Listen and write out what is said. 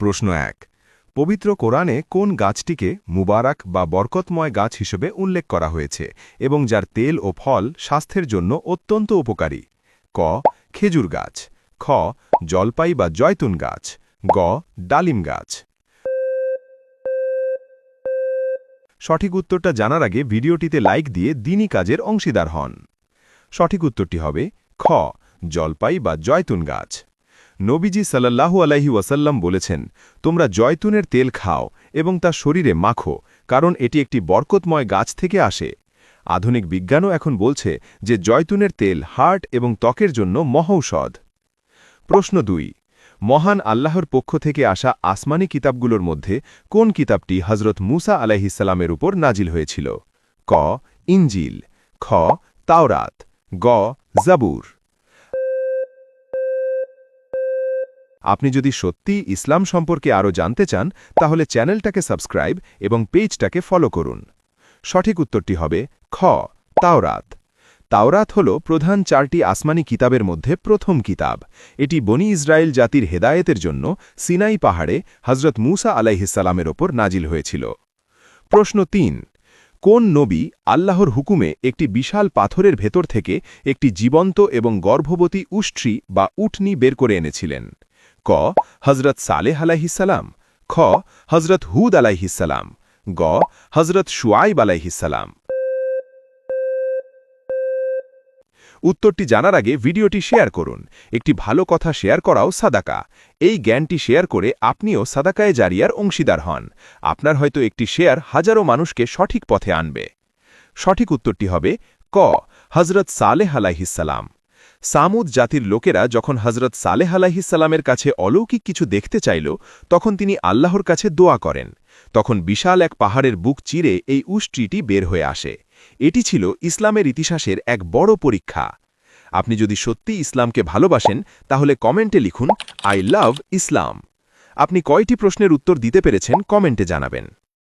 প্রশ্ন ১। পবিত্র কোরআনে কোন গাছটিকে মুবারাক বা বরকতময় গাছ হিসেবে উল্লেখ করা হয়েছে এবং যার তেল ও ফল স্বাস্থ্যের জন্য অত্যন্ত উপকারী? ক। খেজুর গাছ। খ। জলপাই বা জয়তুন গাছ। গ। ডালিম গাছ। সঠিক উত্তরটা জানার আগে ভিডিওটিতে লাইক দিয়ে দিনই কাজের অংশীদার হন। সঠিক উত্তরটি হবে খ। জলপাই বা জয়তুন গাছ। নবীজি সাল্লাল্লাহু আলাইহি ওয়াসাল্লাম বলেছেন, তোমরা জয়তুনের তেল খাও এবং তা শরীরে মাখো, কারণ এটি একটি বরকতময় গাছ থেকে আসে। আধুনিক বিজ্ঞানও এখন বলছে যে জয়তুনের তেল হার্ট এবং ত্বকের জন্য মহৌষধ। প্রশ্ন ২। মহান আল্লাহর পক্ষ থেকে আসা আসমানি কিতাবগুলোর মধ্যে কোন কিতাবটি হজরত মুসা আলাইহিসসালামের উপর নাজিল হয়েছিল? ক। ইনজিল। খ। তাওরাত। গ। জাবুর। আপনি যদি সত্যিই ইসলাম সম্পর্কে আরও জানতে চান তাহলে চ্যানেলটাকে সাবস্ক্রাইব এবং পেজটাকে ফলো করুন। সঠিক উত্তরটি হবে খ। তাওরাত। তাওরাত হল প্রধান 4টি আসমানি কিতাবের মধ্যে প্রথম কিতাব। এটি বনি ইসরায়েল জাতির হেদায়েতের জন্য সিনাই পাহাড়ে হজরত মুসা আলাইহিসসালামের ওপর নাজিল হয়েছিল। প্রশ্ন ৩। কোন নবী আল্লাহর হুকুমে একটি বিশাল পাথরের ভেতর থেকে একটি জীবন্ত এবং গর্ভবতী উষ্ট্রী বা উটনি বের করে এনেছিলেন? ক। হজরত সালেহ আলাইহিসসালাম। খ। হজরত হুদ আলাইহিসসালাম। গ। হজরত শুআইব আলাইহিসসালাম। উত্তরটি জানার আগে ভিডিওটি শেয়ার করুন। একটি ভালো কথা শেয়ার করাও সাদাকা। এই জ্ঞানটি শেয়ার করে আপনিও সাদাকায়ে জারিয়ার অংশীদার হন। আপনার হয়তো একটি শেয়ার হাজারো মানুষকে সঠিক পথে আনবে। সঠিক উত্তরটি হবে ক। হজরত সালেহ আলাইহিসসালাম। সামুদ জাতির লোকেরা যখন হজরত সালেহ আলাইহিসসালামের কাছে অলৌকিক কিছু দেখতে চাইল, তখন তিনি আল্লাহর কাছে দোয়া করেন। তখন বিশাল এক পাহাড়ের বুক চিরে এই উষ্ট্রীটি বের হয়ে আসে। এটি ছিল ইসলামের ইতিহাসের এক বড় পরীক্ষা। আপনি যদি সত্যি ইসলামকে ভালোবাসেন তাহলে কমেন্টে লিখুন, আই লাভ ইসলাম। আপনি কয়টি প্রশ্নের উত্তর দিতে পেরেছেন কমেন্টে জানাবেন।